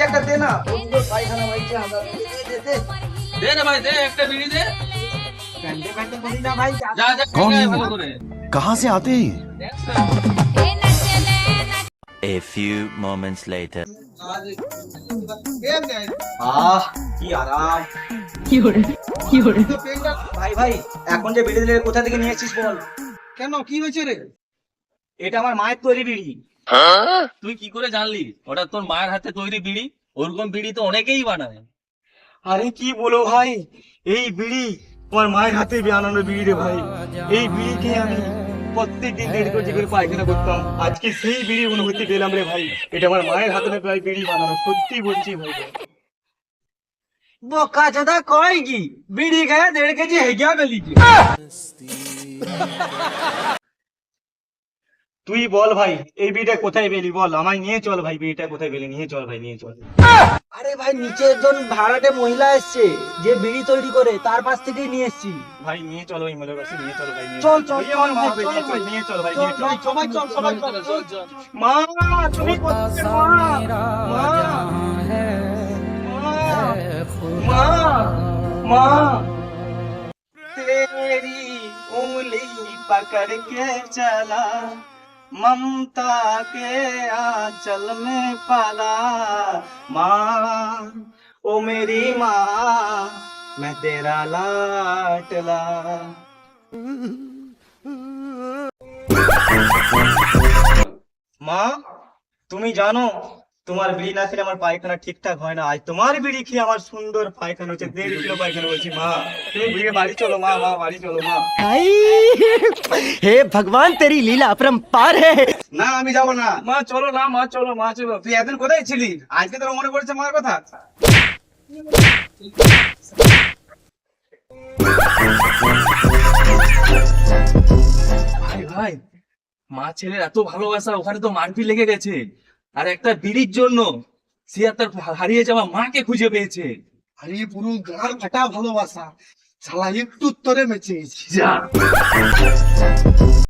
একটা দে না, প্রচুর পায়খানা হয়েছে আমরা। দে রে ভাই, দে একটা বিড়ি দে। প্যান্টে প্যান্টে করি না ভাই। যা যা कौन খেয়ে है ভালো वो? করে। कहाँ से आते हैं ये? A few moments later. আহ কি আরাম। ভাই ভাই, এখন যে বিড়ি দিলে কোথা থেকে নিয়ে এসেছিস বল? কেন, কি হয়েছে রে? এটা আমার মায়ের তৈরি বিড়ি। তুই কি করে জানলি ওটা তোর মায়ের হাতে তৈরি বিড়ি? ওরকম বিড়ি তো অনেকেই বানায়। আরে কি বলো ভাই, এই বিড়ি আমার মায়ের হাতে বানানো বিড়ি রে ভাই। এই বিড়ি খেয়ে আমি প্রত্যেকদিন 1.5 করে পায়খানা করতাম। আজকে সেই বিড়ি অনুভূতি পেলাম রে ভাই। এটা আমার মায়ের হাতে প্রায় বিড়ি বানানো, সত্যি বলছি ভাই। বোকা চোদা কয় কি, বিড়ি খায় 1.5 কেজি হেগিয়া বেলি। তুই বল ভাই, এই বিড়িটা কোথায় পেলি বল, আমায় নিয়ে চল ভাই। বিড়িটা কোথায় পেলি, নিয়ে চল ভাই, নিয়ে চল। আরে ভাই, নিচে একজন ভাড়াটে মহিলা এসছে যে বিড়ি তৈরি করে, তার পাশ থেকেই নিয়ে এসেছি ভাই। নিয়ে চলো ওই মহিলার কাছে, নিয়ে চলো ভাই। চল চল চল ভাই, নিয়ে চল ভাই, নিয়ে চল সবাই, চল সবাই চল। মা তুমি কোথায়? মা মা মা तेरी उंगली पकड़ के चला, ममता के आंचल में पाला। माँ ओ मेरी माँ, मैं तेरा लाडला। মা তুমি জানো, তোমার বিড়ি না খেলে আমার পায়খানা ঠিকঠাক হয় না। আজ তোমার বিড়ি খেয়ে আমার সুন্দর পায়খানা হচ্ছে, 1.5 কিলো পায়খানা হয়েছে। মা তুমি বিড়ি বাড়ি চলো, মা মা বাড়ি চলো মা। हे भगवान तेरी लीला अपरंपार है। না আমি যাবো না। মা চলো না, মা চলো, মা চলো। তুই এতদিন কোথায় ছিলি? আজকে তোর মনে পড়েছে মার কথা? ভাই ভাই, মা ছেলের এত ভালোবাসা, ওখানে তো মারপিট লেগে গেছে। আর একটা বিড়ির জন্য সে আর তার হারিয়ে যাওয়া মাকে খুঁজে পেয়েছে। আরে পুরো গাঁর ফাটা ভালোবাসা, শালা একটু উত্তরে মেচে গেছি। যা